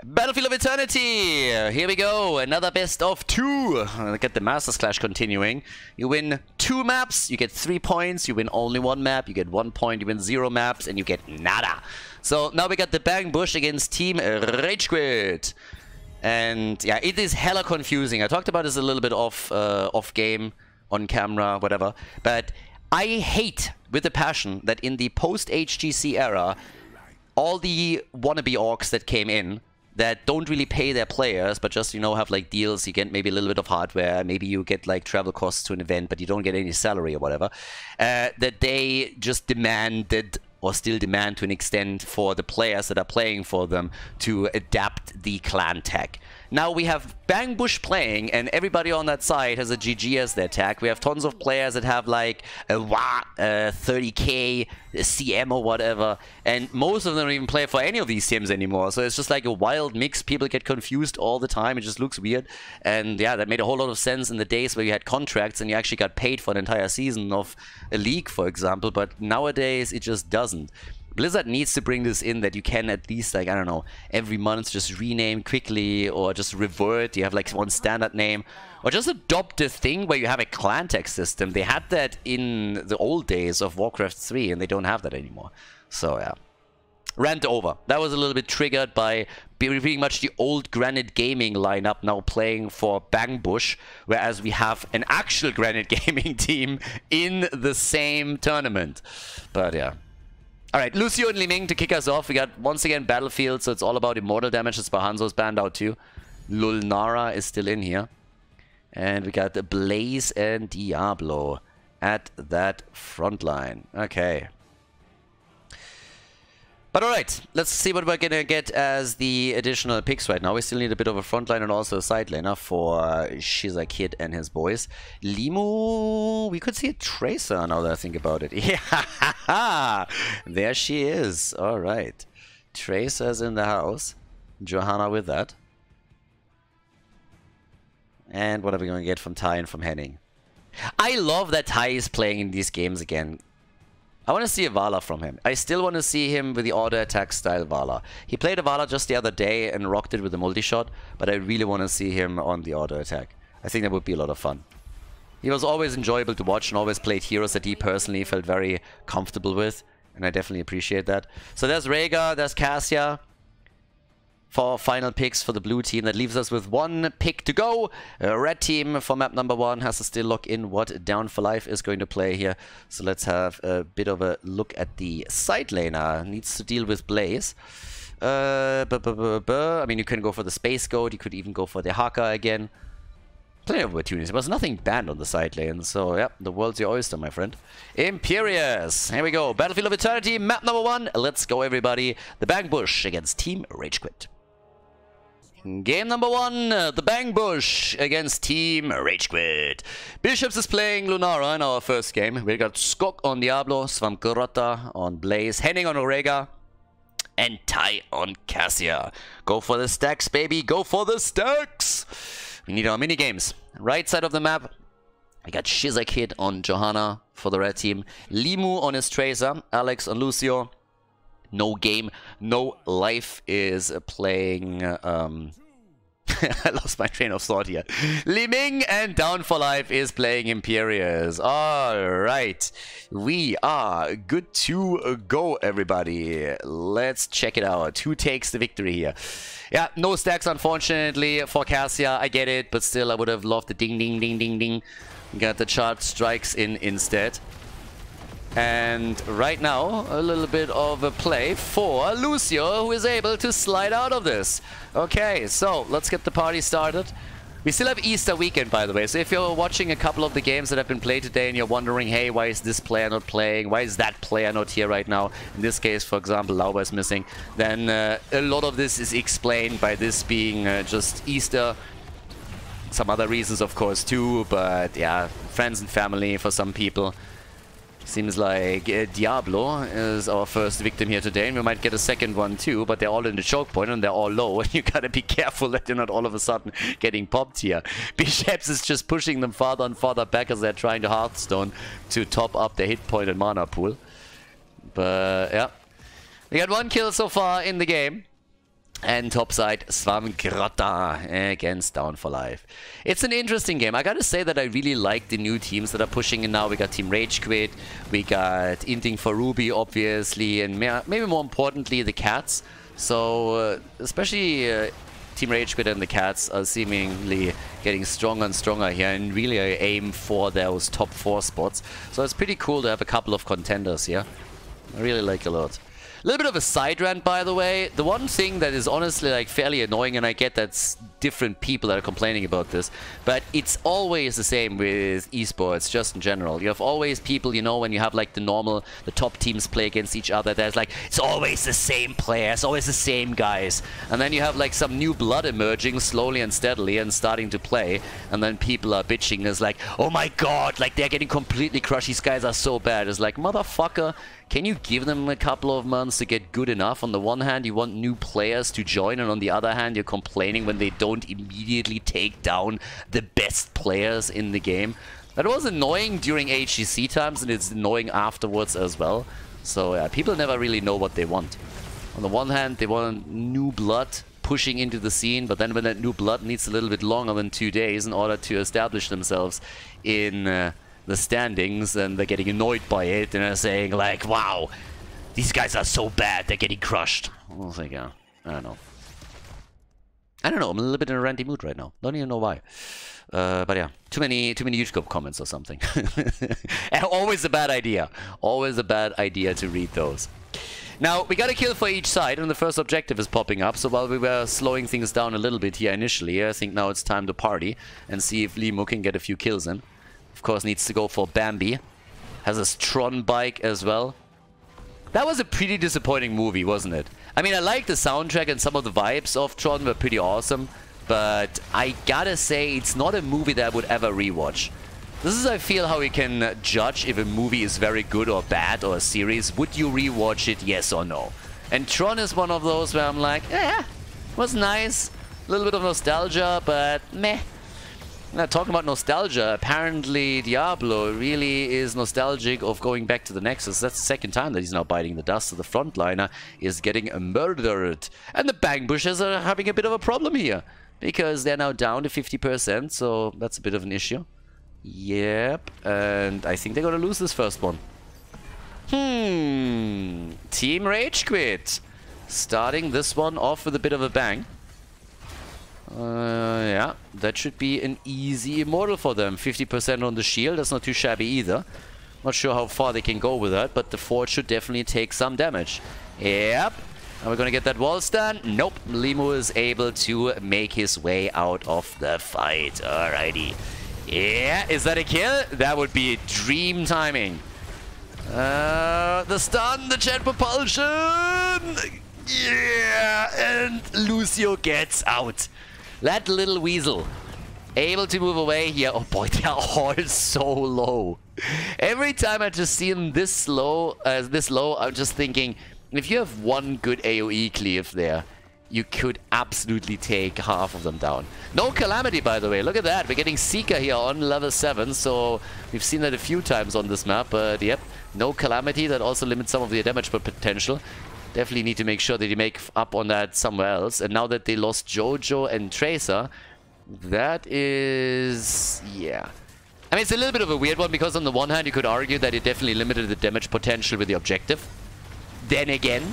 Battlefield of Eternity! Here we go, another best of 2. Look at the Masters Clash continuing. You win 2 maps, you get 3 points. You win only 1 map, you get 1 point. You win 0 maps, and you get nada. So now we got the Bang Bush against Team RageQuit. And yeah, it is hella confusing. I talked about this a little bit off game, on camera, whatever. But I hate with a passion that in the post-HGC era, all the wannabe orcs that came in that don't really pay their players, but just, you know, have like deals, you get maybe a little bit of hardware, maybe you get like travel costs to an event, but you don't get any salary or whatever, that they just demanded, or still demand to an extent, for the players that are playing for them to adapt the clan tag. Now we have Bang Bush playing, and everybody on that side has a GG as their tag. We have tons of players that have like a 30k CM or whatever, and most of them don't even play for any of these teams anymore. So it's just like a wild mix. People get confused all the time. It just looks weird. And yeah, that made a whole lot of sense in the days where you had contracts and you actually got paid for an entire season of a league, for example. But nowadays it just doesn't. Blizzard needs to bring this in, that you can at least, like, I don't know, every month just rename quickly, or just revert. You have like one standard name, or just adopt a thing where you have a clan tag system. They had that in the old days of Warcraft 3, and they don't have that anymore. So yeah, rant over. That was a little bit triggered by pretty much the old Granite Gaming lineup now playing for Bang Bush, whereas we have an actual Granite Gaming team in the same tournament. But yeah. Alright, Lucio and Li Ming to kick us off. We got, once again, Battlefield, so it's all about immortal damage. That's why HANZO's banned out too. Lulnara is still in here. And we got Blaze and Diablo at that front line. Okay. But alright, let's see what we're gonna get as the additional picks right now. We still need a bit of a front line and also a side laner for Shiza Kid and his boys. Limu, we could see a Tracer now that I think about it. Yeah, there she is. Alright. Tracer's in the house. Johanna with that. And what are we gonna get from Ty and from Henning? I love that Ty is playing in these games again. I want to see a Vala from him. I still want to see him with the auto attack style Vala. He played a Vala just the other day and rocked it with a multi-shot, but I really want to see him on the auto attack. I think that would be a lot of fun. He was always enjoyable to watch and always played heroes that he personally felt very comfortable with, and I definitely appreciate that. So there's Rhaegar, there's Cassia for final picks for the blue team. That leaves us with 1 pick to go. Red team for map number 1 has to still lock in what Down for Life is going to play here. So let's have a bit of a look at the side laner. Needs to deal with Blaze. I mean, you can go for the Space Goat. You could even go for the Haka again. Plenty of opportunities. There was nothing banned on the side lane. So yeah, the world's your oyster, my friend. Imperius. Here we go. Battlefield of Eternity, map number 1. Let's go, everybody. The Bang Bush against Team RageQuit. Game number 1, the Bang Bush against Team RageQuit. Bishops is playing Lunara in our first game. We got Skok on Diablo, Svamkarata on Blaze, Henning on Rhaegar, and Ty on Cassia. Go for the stacks, baby. Go for the stacks. We need our mini games. Right side of the map, we got Shiza Kid on Johanna for the red team, Limu on his Tracer, Alex on Lucio. No Game, No Life is playing... I lost my train of thought here. Li Ming and Down for Life is playing Imperius. Alright. We are good to go, everybody. Let's check it out. Who takes the victory here? Yeah, no stacks, unfortunately, for Cassia. I get it, but still, I would have loved the ding, ding, ding, ding, ding. Got the chart strikes in instead. And right now, a little bit of a play for Lucio, who is able to slide out of this. Okay, so let's get the party started. We still have Easter weekend, by the way, so if you're watching a couple of the games that have been played today and you're wondering, hey, why is this player not playing? Why is that player not here right now? In this case, for example, Lauba is missing. Then a lot of this is explained by this being just Easter. Some other reasons, of course, too, but yeah, friends and family for some people. Seems like Diablo is our first victim here today, and we might get a second one too, but they're all in the choke point and they're all low, and you gotta be careful that you're not all of a sudden getting popped here. Bishops is just pushing them farther and farther back as they're trying to Hearthstone to top up their hit point and mana pool. But yeah, we got 1 kill so far in the game. And topside, Svamgrotta against Down for Life. It's an interesting game. I gotta say that I really like the new teams that are pushing in now. We got Team RageQuit, we got Inting for Ruby, obviously, and maybe more importantly, the Cats. So, especially Team RageQuit and the Cats are seemingly getting stronger and stronger here and really aim for those top 4 spots. So it's pretty cool to have a couple of contenders here. I really like it a lot. A little bit of a side rant, by the way. The one thing that is honestly like fairly annoying, and I get that's different people that are complaining about this, but it's always the same with esports, just in general. You have always people, you know, when you have like the top teams play against each other, there's like, it's always the same players, always the same guys. And then you have like some new blood emerging slowly and steadily and starting to play, and then people are bitching. It's like, oh my god, like they're getting completely crushed, these guys are so bad. It's like, motherfucker, can you give them a couple of months to get good enough? On the one hand, you want new players to join, and on the other hand, you're complaining when they don't immediately take down the best players in the game. That was annoying during HGC times, and it's annoying afterwards as well. So yeah, people never really know what they want. On the one hand, they want new blood pushing into the scene, but then when that new blood needs a little bit longer than 2 days in order to establish themselves in the standings, and they're getting annoyed by it, and they're saying like, wow, these guys are so bad, they're getting crushed. I was like, yeah, I don't know. I'm a little bit in a ranty mood right now. Don't even know why. But yeah, too many YouTube comments or something. Always a bad idea. Always a bad idea to read those. Now, we got a kill for each side, and the first objective is popping up. So while we were slowing things down a little bit here initially, I think now it's time to party and see if Limu can get a few kills in. Of course, needs to go for Bambi. Has a Tron bike as well. That was a pretty disappointing movie, wasn't it? I mean, I like the soundtrack, and some of the vibes of Tron were pretty awesome, but I gotta say, it's not a movie that I would ever rewatch. This is, I feel, how you can judge if a movie is very good or bad, or a series. Would you rewatch it, yes or no? And Tron is one of those where I'm like, it was nice. A little bit of nostalgia, but meh. Now, talking about nostalgia, apparently Diablo really is nostalgic of going back to the Nexus. That's the second time that he's now biting the dust, so the frontliner is getting murdered. And the Bang Bushes are having a bit of a problem here, because they're now down to 50%, so that's a bit of an issue. Yep, and I think they're gonna lose this first one. Team RageQuit starting this one off with a bit of a bang. Yeah, that should be an easy immortal for them. 50% on the shield, that's not too shabby either. Not sure how far they can go with that, but the Forge should definitely take some damage. Yep. Are we gonna get that wall stun? Nope. Limu is able to make his way out of the fight. Alrighty. Yeah, is that a kill? That would be dream timing. The stun, the jet propulsion! Yeah, and Lucio gets out. That little weasel, able to move away here. Oh boy, they are all so low. Every time I just see them this low, I'm just thinking, if you have one good AoE cleave there, you could absolutely take half of them down. No Calamity, by the way. Look at that. We're getting Seeker here on level 7, so we've seen that a few times on this map. But yep, no Calamity. That also limits some of the damage potential. Definitely need to make sure that you make up on that somewhere else. And now that they lost Jojo and Tracer, that is... yeah. I mean, it's a little bit of a weird one, because on the one hand, you could argue that it definitely limited the damage potential with the objective. Then again,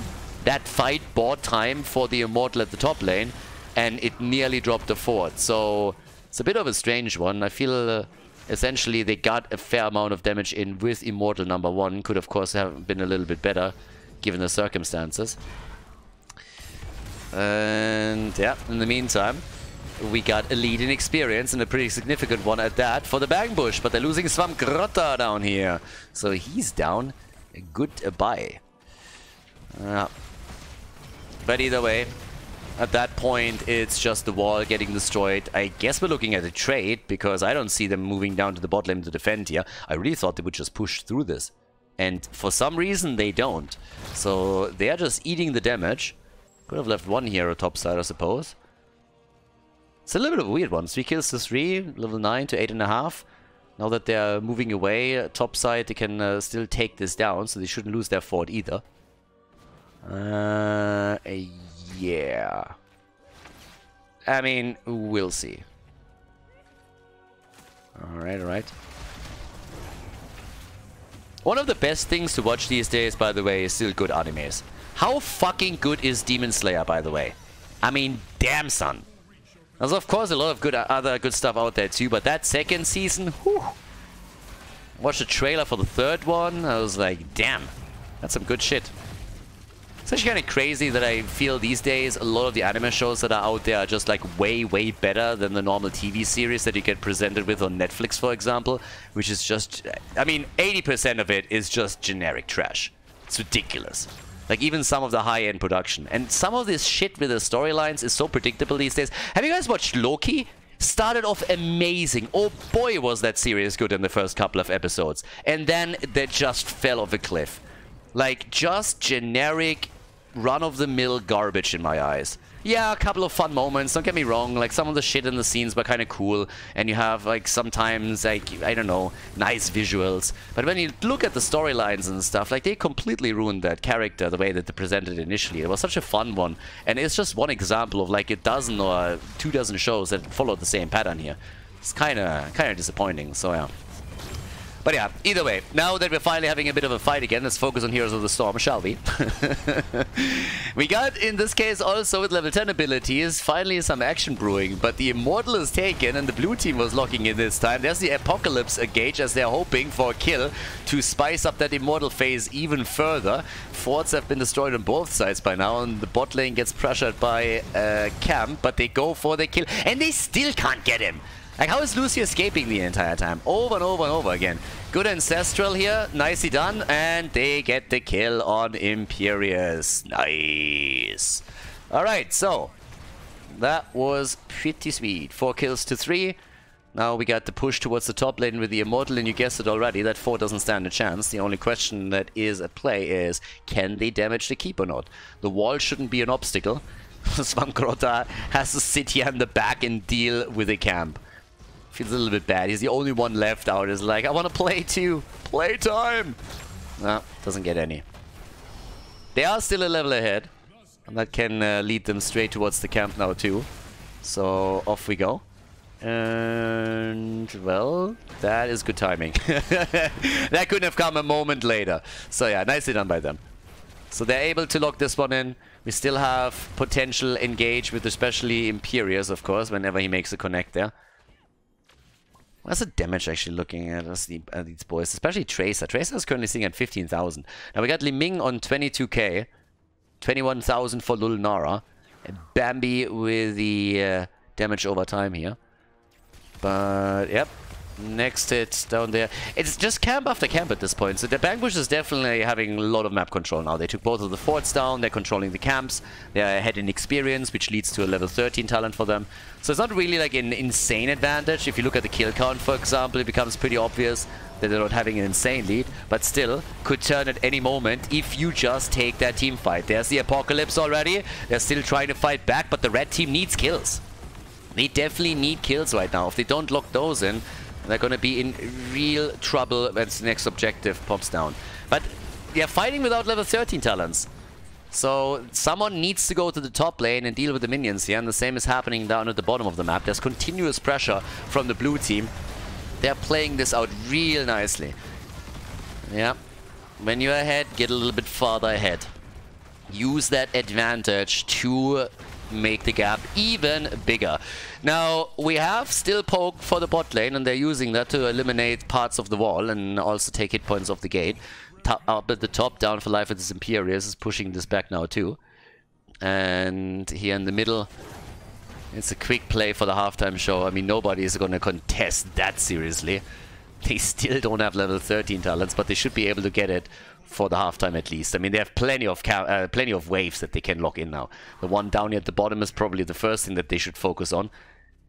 that fight bought time for the Immortal at the top lane, and it nearly dropped the fort. So it's a bit of a strange one. I feel essentially they got a fair amount of damage in with Immortal number 1. Could, of course, have been a little bit better, given the circumstances. And yeah, in the meantime, we got a lead in experience, and a pretty significant one at that, for the Bang Bush. But they're losing Svamgrotta down here. So he's down. Goodbye. But either way, at that point, it's just the wall getting destroyed. I guess we're looking at a trade, because I don't see them moving down to the bot lane to defend here. I really thought they would just push through this. And for some reason, they don't. So they are just eating the damage. Could have left one hero topside, I suppose. It's a little bit of a weird one. 3 kills to 3, level 9 to 8.5. Now that they're moving away topside, they can still take this down, so they shouldn't lose their fort either. Yeah. I mean, we'll see. Alright, alright. One of the best things to watch these days, by the way, is still good animes. How fucking good is Demon Slayer, by the way? I mean, damn, son. There's of course a lot of other good stuff out there too, but that second season, whew. Watched the trailer for the third one, I was like, damn, that's some good shit. It's actually kind of crazy that I feel these days a lot of the anime shows that are out there are just like way, way better than the normal TV series that you get presented with on Netflix, for example, which is just, I mean, 80% of it is just generic trash. It's ridiculous. Like, even some of the high-end production. And some of this shit with the storylines is so predictable these days. Have you guys watched Loki? Started off amazing. Oh boy, was that series good in the first couple of episodes. And then they just fell off a cliff. Like, just generic, run-of-the-mill garbage in my eyes. Yeah, a couple of fun moments, don't get me wrong. Like, some of the shit in the scenes were kind of cool. And you have, like, sometimes, like, I don't know, nice visuals. But when you look at the storylines and stuff, like, they completely ruined that character the way that they presented it initially. It was such a fun one. And it's just one example of, like, a dozen or 2 dozen shows that follow the same pattern here. It's kind of disappointing, so yeah. But yeah, either way, now that we're finally having a bit of a fight again, let's focus on Heroes of the Storm, shall we? We got, in this case, also with level 10 abilities, finally some action brewing, but the Immortal is taken and the blue team was locking in this time. There's the Apocalypse gauge as they're hoping for a kill to spice up that Immortal phase even further. Forts have been destroyed on both sides by now, and the bot lane gets pressured by Camp, but they go for the kill, and they still can't get him. Like, how is Lucy escaping the entire time? Over and over and over again. Good Ancestral here. Nicely done. And they get the kill on Imperius. Nice. Alright, so that was pretty sweet. 4 kills to 3. Now we got the push towards the top lane with the Immortal, and you guessed it already, that 4 doesn't stand a chance. The only question that is at play is, can they damage the keep or not? The wall shouldn't be an obstacle. Svankrota has to sit here in the back and deal with a camp. Feels a little bit bad. He's the only one left out. Is like, I want to play too. Playtime! No, doesn't get any. They are still a level ahead. And that can lead them straight towards the camp now too. So, off we go. And, well, that is good timing. That couldn't have come a moment later. So yeah, nicely done by them. So they're able to lock this one in. We still have potential engage with especially Imperius, of course, whenever he makes a connect there. What's the damage actually looking at us, these boys? Especially Tracer. Tracer is currently sitting at 15,000. Now we got Li Ming on 22k. 21,000 for Lulnara. And Bambi with the damage over time here. But, yep. Next hit down there. It's just camp after camp at this point. So the Bangbush is definitely having a lot of map control now. They took both of the forts down. They're controlling the camps. They're ahead in experience, which leads to a level 13 talent for them. So it's not really like an insane advantage. If you look at the kill count, for example, it becomes pretty obvious that they're not having an insane lead. But still, could turn at any moment if you just take that team fight. There's the Apocalypse already. They're still trying to fight back, but the red team needs kills. They definitely need kills right now. If they don't lock those in, they're going to be in real trouble when the next objective pops down. But they're fighting without level 13 talents. So someone needs to go to the top lane and deal with the minions here. And the same is happening down at the bottom of the map. There's continuous pressure from the blue team. They're playing this out real nicely. Yeah. When you're ahead, get a little bit farther ahead. Use that advantage to make the gap even bigger. Now, we have still poke for the bot lane, and they're using that to eliminate parts of the wall and also take hit points off the gate. Up at the top, down for life with this Imperius is pushing this back now too. And here in the middle, it's a quick play for the halftime show. I mean, nobody is going to contest that seriously. They still don't have level 13 talents, but they should be able to get it for the halftime at least. I mean, they have plenty of waves that they can lock in now. The one down here at the bottom is probably the first thing that they should focus on,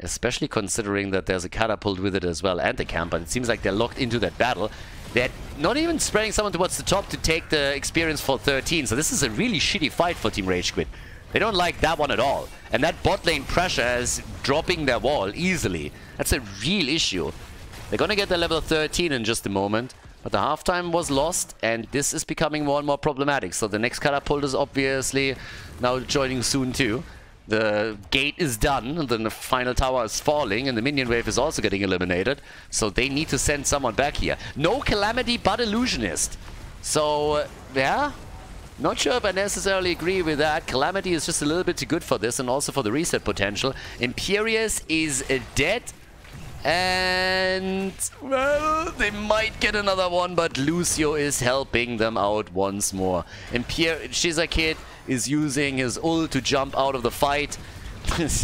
especially considering that there's a catapult with it as well and the camp, but it seems like they're locked into that battle. They're not even spreading someone towards the top to take the experience for 13, so this is a really shitty fight for Team RageQuit. They don't like that one at all. And that bot lane pressure is dropping their wall easily. That's a real issue. They're gonna get their level 13 in just a moment. But the halftime was lost, and this is becoming more and more problematic. So the next catapult is obviously now joining soon too. The gate is done, and then the final tower is falling, and the minion wave is also getting eliminated. So they need to send someone back here. No Calamity, but Illusionist. So, yeah, not sure if I necessarily agree with that. Calamity is just a little bit too good for this, and also for the reset potential. Imperius is dead. And, well, they might get another one, but Lucio is helping them out once more. Shizakid is using his ult to jump out of the fight.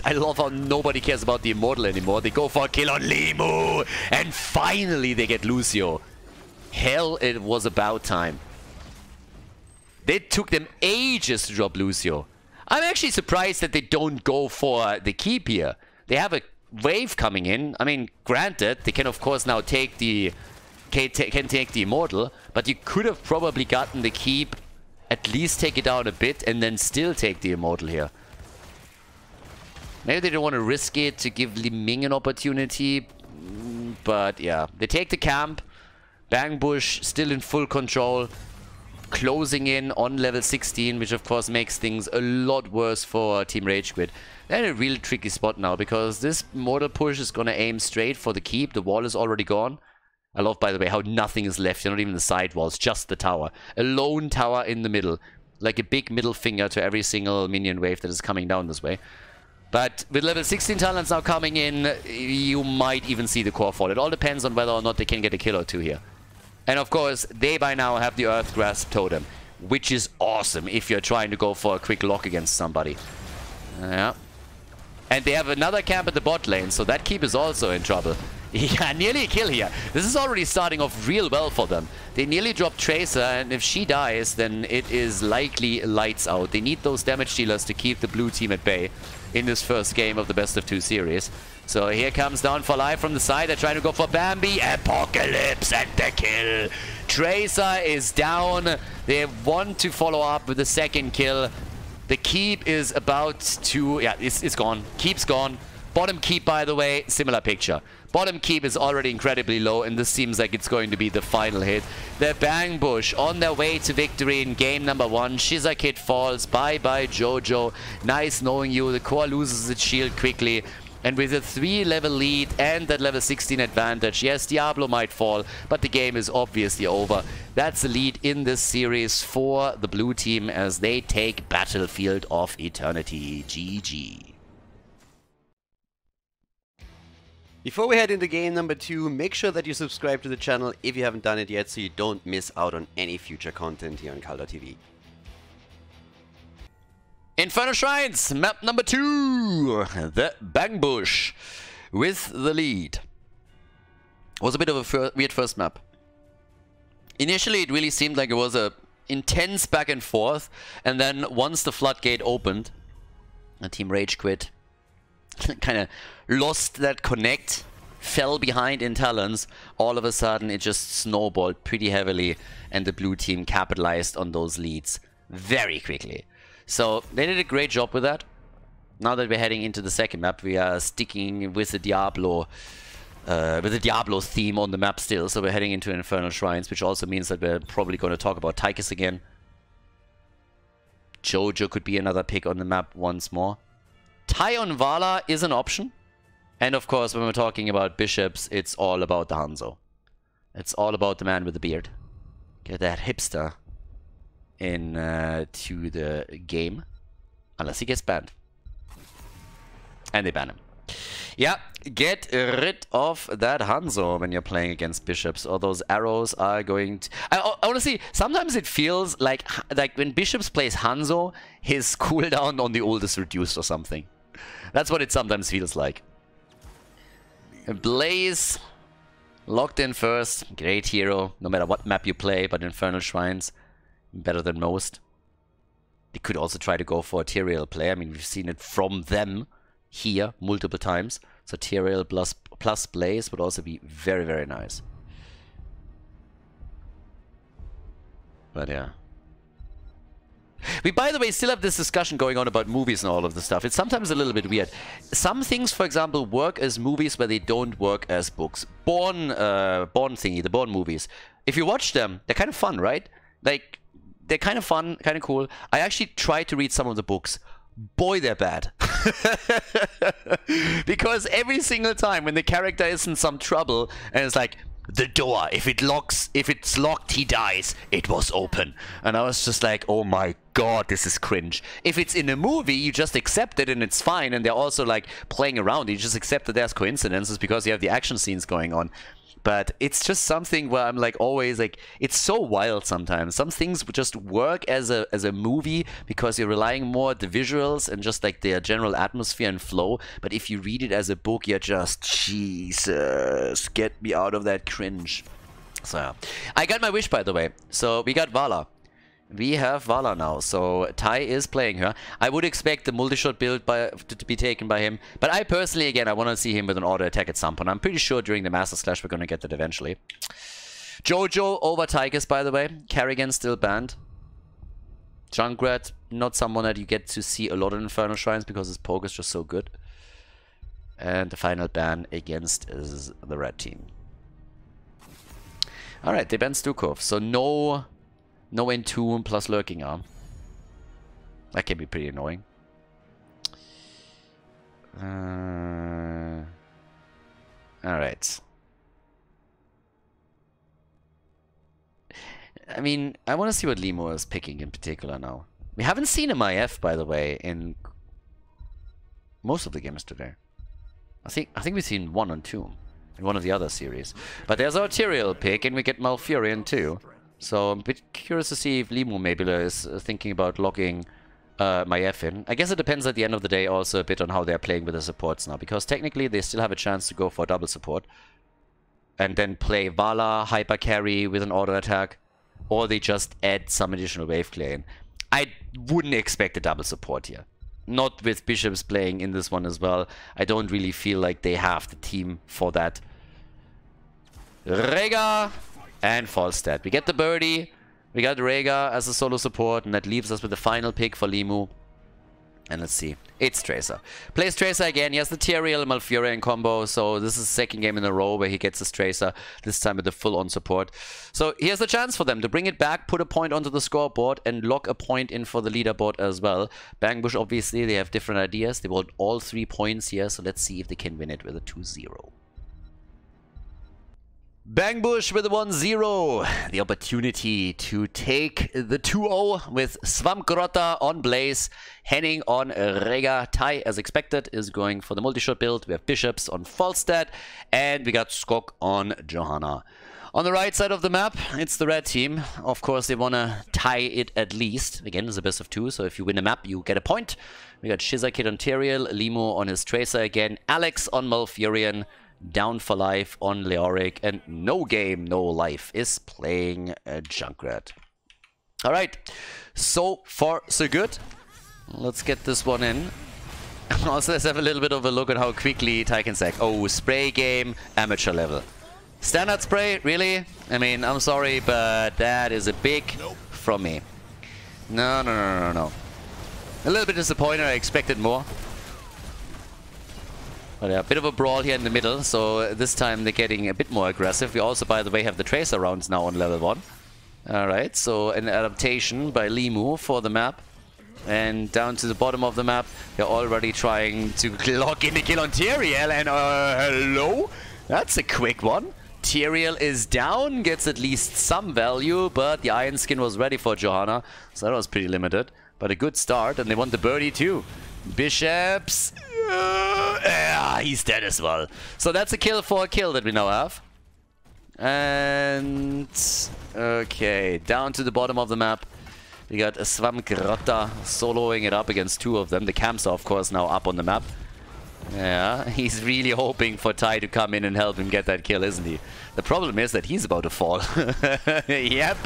I love how nobody cares about the Immortal anymore. They go for a kill on Limu, and finally they get Lucio. Hell, it was about time. It took them ages to drop Lucio. I'm actually surprised that they don't go for the keep here. They have a wave coming in. I mean, granted, they can of course now take the Immortal, but you could have probably gotten the keep, at least take it down a bit, and then still take the Immortal here. Maybe they don't want to risk it to give Li Ming an opportunity, but yeah, they take the camp. Bang Bush still in full control, closing in on level 16, which of course makes things a lot worse for Team RageQuit. They're in a really tricky spot now, because this mortal push is going to aim straight for the keep. The wall is already gone. I love, by the way, how nothing is left. Not even the side walls, just the tower. A lone tower in the middle. Like a big middle finger to every single minion wave that is coming down this way. But with level 16 talents now coming in, you might even see the core fall. It all depends on whether or not they can get a kill or two here. And of course, they by now have the Earth Grasp Totem, which is awesome if you're trying to go for a quick lock against somebody. Yeah. And they have another camp at the bot lane, so that keep is also in trouble. Yeah, nearly a kill here. This is already starting off real well for them. They nearly dropped Tracer, and if she dies, then it is likely lights out. They need those damage dealers to keep the blue team at bay in this first game of the best of 2 series. So here comes Down for Life from the side. They're trying to go for Bambi. Apocalypse and the kill. Tracer is down. They want to follow up with the second kill. The keep is about to... yeah, it's gone. Keep's gone. Bottom keep, by the way, similar picture. Bottom keep is already incredibly low, and this seems like it's going to be the final hit. The Bang Bush on their way to victory in game number 1. Shizakid falls. Bye-bye, Jojo. Nice knowing you. The core loses its shield quickly. And with a 3-level lead and that level 16 advantage, yes, Diablo might fall, but the game is obviously over. That's the lead in this series for the blue team as they take Battlefield of Eternity. GG. Before we head into game number 2, make sure that you subscribe to the channel if you haven't done it yet so you don't miss out on any future content here on Khaldor TV. Infernal Shrines, map number 2, the Bang Bush with the lead. Was a bit of a weird first map. Initially, it really seemed like it was a intense back and forth, and then once the floodgate opened, the Team RageQuit kind of lost that connect, fell behind in talents. All of a sudden, it just snowballed pretty heavily, and the blue team capitalized on those leads very quickly. So they did a great job with that. Now that we're heading into the second map, we are sticking with the Diablo theme on the map still. So we're heading into Infernal Shrines, which also means that we're probably going to talk about Tychus again. Jojo could be another pick on the map once more. Tyon Vala is an option. And of course, when we're talking about bishops, it's all about the Hanzo. It's all about the man with the beard. Get that hipster in to the game, unless he gets banned, and they ban him. Yeah, get rid of that Hanzo when you're playing against bishops, or those arrows are going to... honestly, sometimes it feels like when bishops plays Hanzo, his cooldown on the ult is reduced or something. That's what it sometimes feels like. Blaze locked in first, great hero, no matter what map you play, but Infernal Shrines better than most. They could also try to go for a Tyrael play. I mean, we've seen it from them here multiple times. So Tyrael plus Blaze would also be very, very nice. But yeah. We, by the way, still have this discussion going on about movies and all of this stuff. It's sometimes a little bit weird. Some things, for example, work as movies where they don't work as books. Bourne thingy, the Bourne movies. If you watch them, they're kind of fun, right? Like, they're kind of fun, kind of cool. I actually tried to read some of the books. boy, they're bad. Because every single time when the character is in some trouble and it's like, the door, if it's locked, he dies. It was open. And I was just like, oh my god, this is cringe. If it's in a movie, you just accept it and it's fine. And they're also like playing around. You just accept that there's coincidences because you have the action scenes going on. But it's just something where I'm like always like, it's so wild sometimes. Some things just work as a movie because you're relying more on the visuals and just like their general atmosphere and flow. But if you read it as a book, you're just, Jesus, get me out of that cringe. So, I got my wish, by the way. So, we got Vala. We have Vala now, so Tai is playing her. I would expect the multi-shot build to be taken by him, but I personally, again, I want to see him with an auto attack at some point. I'm pretty sure during the Master Clash we're going to get that eventually. Jojo over Tychus, by the way. Kerrigan still banned. Junkrat, not someone that you get to see a lot in Infernal Shrines because his poke is just so good. And the final ban against is the red team. Alright, they banned Stukov, so no Entomb plus Lurking Arm. That can be pretty annoying. Alright. I mean, I want to see what Limo is picking in particular now. We haven't seen him IF, by the way, in most of the games today. I think we've seen one on two in one of the other series. But there's our Tyrael pick, and we get Malfurion too. So I'm a bit curious to see if Limu maybe is thinking about logging my F in. I guess it depends at the end of the day also a bit on how they're playing with the supports now. Because technically they still have a chance to go for double support. And then play Vala, hyper carry with an auto attack. Or they just add some additional wave clear in. I wouldn't expect a double support here. Not with Bishops playing in this one as well. I don't really feel like they have the team for that. Rega! And Falstad. We get the birdie. We got Rega as a solo support. And that leaves us with the final pick for Limu. And let's see. It's Tracer. Plays Tracer again. He has the Tyrael and Malfurion combo. So this is the second game in a row where he gets his Tracer. This time with the full-on support. So here's the chance for them to bring it back, put a point onto the scoreboard, and lock a point in for the leaderboard as well. Bangbush, obviously, they have different ideas. They want all 3 points here. So let's see if they can win it with a 2-0. Bangbush with a 1-0. The opportunity to take the 2-0 with Svampgrotta on Blaze. Henning on Rega. Tai, as expected, is going for the multi-shot build. We have Bishops on Falstad. And we got Skok on Johanna. On the right side of the map, it's the red team. Of course, they want to tie it at least. Again, it's a best of 2, so if you win a map, you get a point. We got Shizakid on Tyrael. Limo on his Tracer again. Alex on Malfurion. Down for life on Leoric, and No Game, No Life is playing Junkrat. Alright, so far so good. Let's get this one in. Also, let's have a little bit of a look at how quickly Tai can sack. Oh, spray game, amateur level. Standard spray, really? I mean, I'm sorry, but that is a big from me. No. A little bit disappointed, I expected more. But yeah, a bit of a brawl here in the middle, so this time they're getting a bit more aggressive. We also, by the way, have the Tracer rounds now on level 1. Alright, so an adaptation by Limu for the map. And down to the bottom of the map, they're already trying to lock in the kill on Tyrael, and hello? That's a quick one. Tyrael is down, gets at least some value, but the Iron Skin was ready for Johanna, so that was pretty limited. But a good start, and they want the birdie too. Bishops... yeah, he's dead as well. So that's a kill for a kill that we now have. And... okay, down to the bottom of the map. We got a Svampgrotta soloing it up against 2 of them. The camps are, of course, now up on the map. Yeah, he's really hoping for Tai to come in and help him get that kill, isn't he? The problem is that he's about to fall. Yep.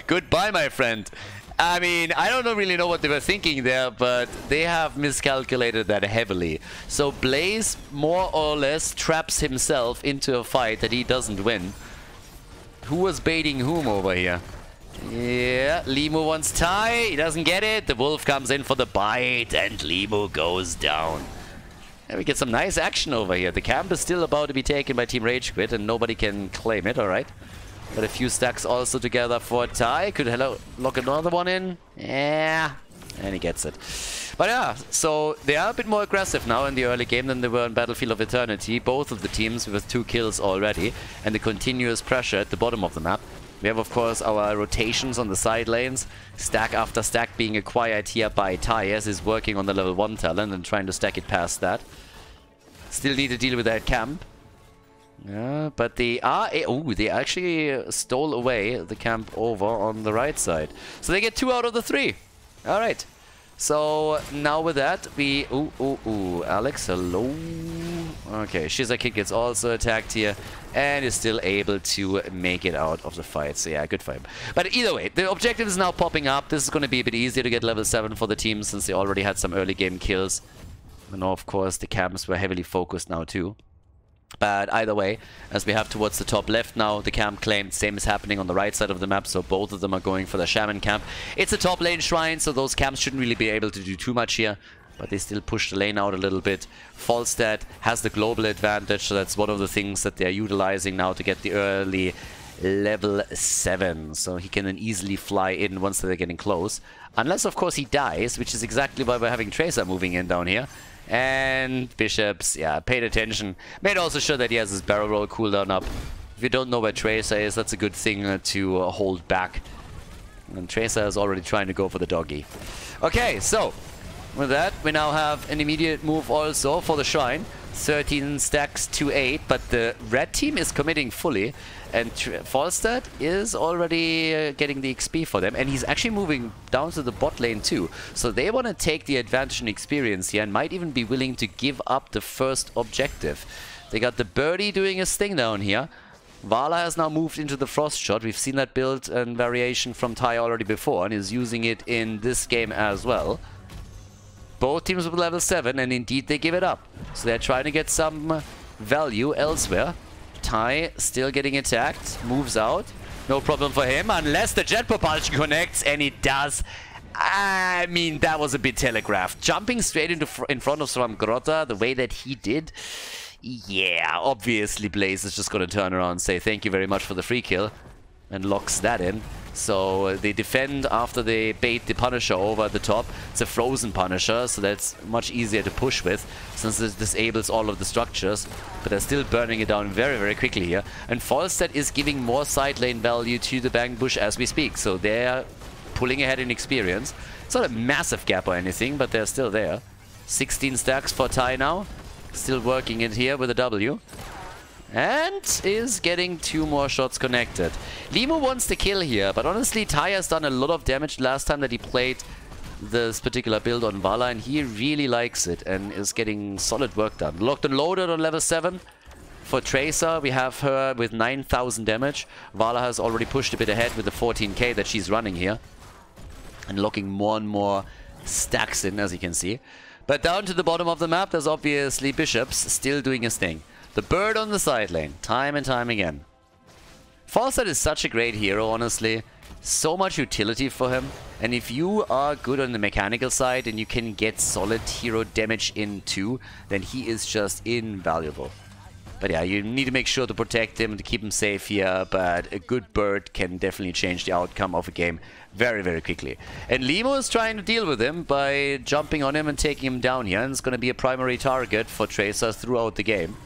Goodbye, my friend. I mean, I don't really know what they were thinking there, but they have miscalculated that heavily. So Blaze more or less traps himself into a fight that he doesn't win. Who was baiting whom over here? Yeah, Limu wants Tai. He doesn't get it. The wolf comes in for the bite, and Limu goes down. And we get some nice action over here. The camp is still about to be taken by Team RageQuit, and nobody can claim it, alright. Got a few stacks also together for Tai. Could lock another one in. Yeah. And he gets it. But yeah, so they are a bit more aggressive now in the early game than they were in Battlefield of Eternity. Both of the teams with 2 kills already, and the continuous pressure at the bottom of the map. We have, of course, our rotations on the side lanes, stack after stack being acquired here by Ty, as he's working on the level 1 talent and trying to stack it past that. Still need to deal with that camp. Yeah, but they are... Oh, they actually stole away the camp over on the right side. So they get 2 out of the 3. Alright. So now with that, we... Ooh, Alex, hello. Okay, Shizakid gets also attacked here and is still able to make it out of the fight. So yeah, good for him. But either way, the objective is now popping up. This is going to be a bit easier to get level 7 for the team since they already had some early game kills. And of course, the camps were heavily focused now too. But either way, as we have towards the top left now, the camp claimed, same is happening on the right side of the map, so both of them are going for the Shaman camp. It's a top lane shrine, so those camps shouldn't really be able to do too much here, but they still push the lane out a little bit. Falstad has the global advantage, so that's one of the things that they're utilizing now to get the early level 7, so he can then easily fly in once they're getting close. Unless, of course, he dies, which is exactly why we're having Tracer moving in down here. And Bishops, yeah, paid attention. Made also sure that he has his barrel roll cooldown up. If you don't know where Tracer is, that's a good thing to hold back. And Tracer is already trying to go for the doggy. Okay, so with that, we now have an immediate move also for the Shrine. 13 stacks to 8, but the red team is committing fully. And Falstad is already getting the XP for them. And he's actually moving down to the bot lane too. So they want to take the advantage and experience here and might even be willing to give up the first objective. They got the birdie doing his thing down here. Vala has now moved into the Frost Shot. We've seen that build and variation from Ty already before and is using it in this game as well. Both teams with level 7 and indeed they give it up. So they're trying to get some value elsewhere. Ty still getting attacked, moves out. No problem for him unless the jet propulsion connects, and it does. I mean, that was a bit telegraphed. Jumping straight in front of Swamgrota the way that he did. Yeah, obviously Blaze is just going to turn around and say thank you very much for the free kill and locks that in. So they defend after they bait the Punisher over at the top. It's a frozen Punisher, so that's much easier to push with since it disables all of the structures. But they're still burning it down very, very quickly here. And Falstad is giving more side lane value to the Bang Bush as we speak. So they're pulling ahead in experience. It's not a massive gap or anything, but they're still there. 16 stacks for Ty now. Still working it here with a W. And is getting 2 more shots connected. Limo wants the kill here, but honestly, Ty has done a lot of damage last time that he played this particular build on Vala, and he really likes it and is getting solid work done. Locked and loaded on level 7. For Tracer, we have her with 9,000 damage. Vala has already pushed a bit ahead with the 14k that she's running here. And locking more and more stacks in, as you can see. But down to the bottom of the map, there's obviously Bishops still doing his thing. The bird on the side lane, time and time again. Falstad is such a great hero, honestly. So much utility for him. And if you are good on the mechanical side and you can get solid hero damage in too, then he is just invaluable. But yeah, you need to make sure to protect him, to keep him safe here. But a good bird can definitely change the outcome of a game very, very quickly. And Limo is trying to deal with him by jumping on him and taking him down here. And it's going to be a primary target for Tracer throughout the game.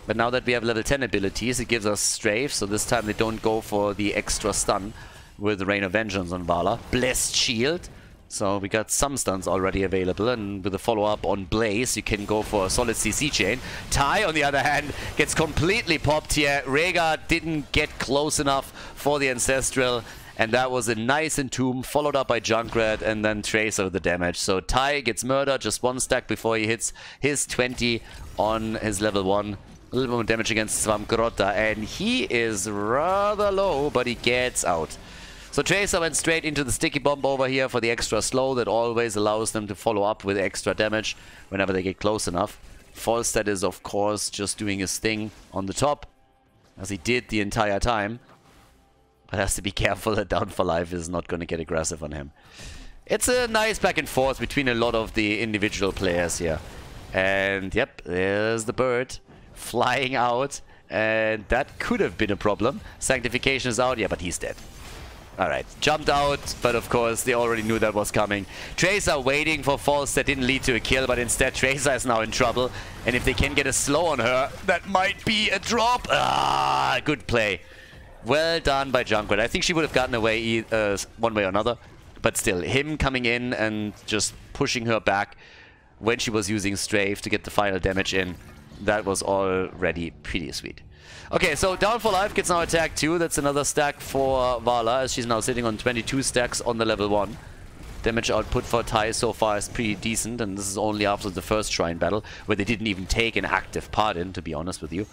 But now that we have level 10 abilities, it gives us strafe, so this time they don't go for the extra stun with the Rain of Vengeance on Vala. Blessed Shield. So we got some stuns already available, and with a follow-up on Blaze, you can go for a solid CC chain. Ty, on the other hand, gets completely popped here. Rhaegar didn't get close enough for the Ancestral, and that was a nice entomb, followed up by Junkrat, and then Tracer with the damage. So Ty gets murdered just 1 stack before he hits his 20 on his level 1. A little more damage against Swamgrota, and he is rather low, but he gets out. So Tracer went straight into the sticky bomb over here for the extra slow that always allows them to follow up with extra damage whenever they get close enough. Falstad is, of course, just doing his thing on the top, as he did the entire time. But has to be careful that Down for Life is not going to get aggressive on him. It's a nice back and forth between a lot of the individual players here. And yep, there's the bird flying out, and that could have been a problem. Sanctification is out, yeah, but he's dead. Alright, jumped out, but of course they already knew that was coming. Tracer waiting for falls that didn't lead to a kill, but instead Tracer is now in trouble. And if they can get a slow on her, that might be a drop. Ah, good play. Well done by Junkrat. I think she would have gotten away one way or another. But still, him coming in and just pushing her back when she was using Strafe to get the final damage in, that was already pretty sweet. Okay, so Down for Life gets now attack 2. That's another stack for Vala, as she's now sitting on 22 stacks on the level 1. Damage output for Tai so far is pretty decent, and this is only after the first Shrine battle, where they didn't even take an active part in, to be honest with you.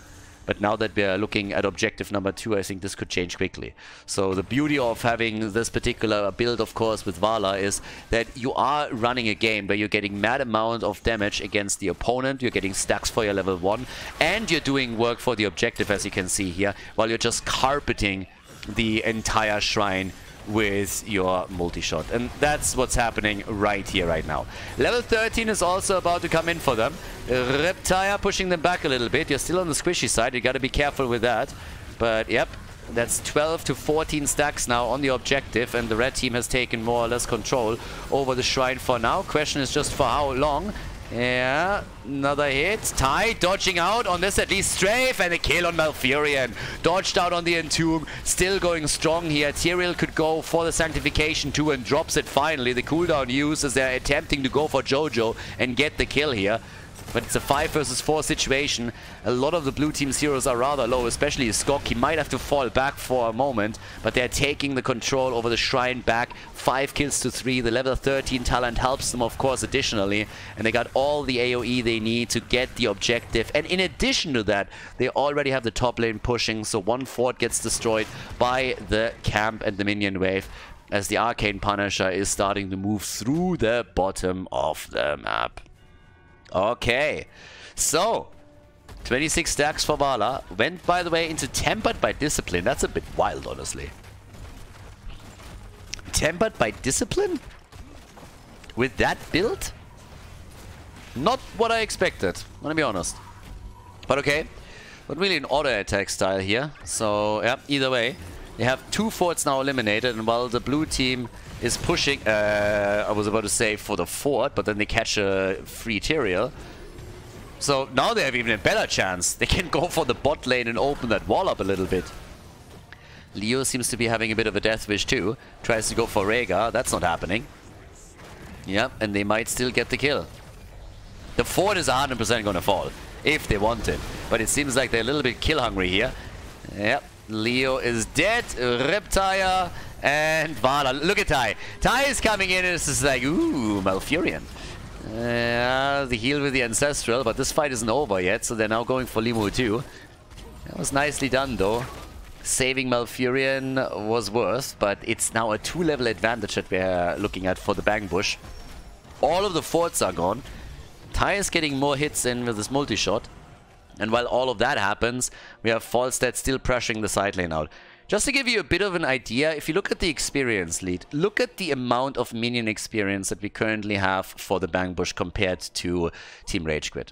But now that we're looking at objective number 2, I think this could change quickly. So the beauty of having this particular build, of course, with Vala is that you are running a game where you're getting mad amount of damage against the opponent, you're getting stacks for your level 1, and you're doing work for the objective, as you can see here, while you're just carpeting the entire shrine with your multi-shot. And that's what's happening right here, right now. Level 13 is also about to come in for them. Reptile pushing them back a little bit. You're still on the squishy side. You got to be careful with that. But yep, that's 12 to 14 stacks now on the objective, and the red team has taken more or less control over the shrine for now. Question is just for how long. Yeah, another hit. Tai dodging out on this, at least Strafe, and a kill on Malfurion. Dodged out on the Entomb, still going strong here. Tyrael could go for the Sanctification too and drops it finally. The cooldown use as they're attempting to go for Jojo and get the kill here. But it's a 5 versus 4 situation. A lot of the blue team's heroes are rather low, especially Skok. He might have to fall back for a moment, but they're taking the control over the shrine back. 5 kills to 3. The level 13 talent helps them, of course, additionally. And they got all the AoE they need to get the objective. And in addition to that, they already have the top lane pushing, so one fort gets destroyed by the camp and the minion wave, as the Arcane Punisher is starting to move through the bottom of the map. Okay, so 26 stacks for Vala. Went, by the way, into Tempered by Discipline. That's a bit wild, honestly. Tempered by Discipline? With that build? Not what I expected, I'm gonna be honest. But okay, but really an auto attack style here. So, yeah, either way. They have 2 forts now eliminated, and while the blue team is pushing, I was about to say for the fort, but then they catch a free Tyrael. So now they have even a better chance. They can go for the bot lane and open that wall up a little bit. Leo seems to be having a bit of a death wish too. Tries to go for Rhaegar. That's not happening. Yep, and they might still get the kill. The fort is 100% going to fall, if they want it. But it seems like they're a little bit kill hungry here. Yep, Leo is dead. Reptile and Vala. Look at Tai. Tai is coming in and it's just like, ooh, Malfurion. The heal with the Ancestral, but this fight isn't over yet, so they're now going for Limo too. That was nicely done though. Saving Malfurion was worth, but it's now a 2-level advantage that we're looking at for the Bang Bush. All of the forts are gone. Tai is getting more hits in with this multi-shot. And while all of that happens, we have Falstad still pressuring the side lane out. Just to give you a bit of an idea, if you look at the experience lead, look at the amount of minion experience that we currently have for the Bang Bush compared to Team RageQuit.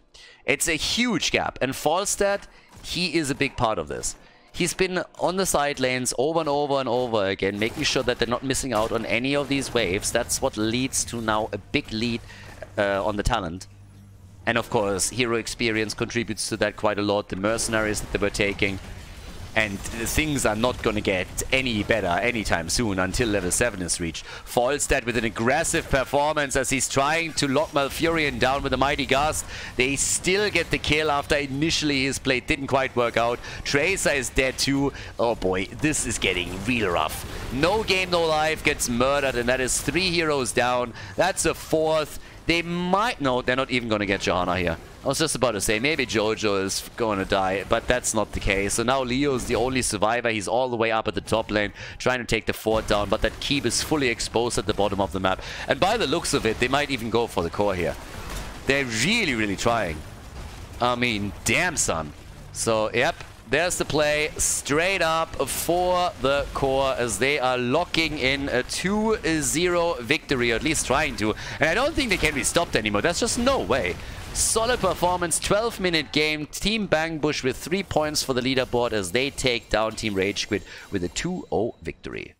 It's a huge gap, and Falstad, he is a big part of this. He's been on the side lanes over and over and over again, making sure that they're not missing out on any of these waves. That's what leads to now a big lead on the talent. And of course, hero experience contributes to that quite a lot. The mercenaries that they were taking. And things are not going to get any better anytime soon until level 7 is reached. Falstad with an aggressive performance as he's trying to lock Malfurion down with a Mighty Gust. They still get the kill after initially his play didn't quite work out. Tracer is dead too. Oh boy, this is getting real rough. No game, no life gets murdered, and that is 3 heroes down. That's a 4th. They might... No, they're not even going to get Johanna here. I was just about to say, maybe Jojo is going to die, but that's not the case. So now Leo is the only survivor. He's all the way up at the top lane, trying to take the fort down, but that keep is fully exposed at the bottom of the map. And by the looks of it, they might even go for the core here. They're really, really trying. I mean, damn, son. So, yep. There's the play straight up for the core as they are locking in a 2-0 victory, or at least trying to. And I don't think they can be stopped anymore. There's just no way. Solid performance, 12-minute game. Team Bang Bush with 3 points for the leaderboard as they take down Team RageQuit with a 2-0 victory.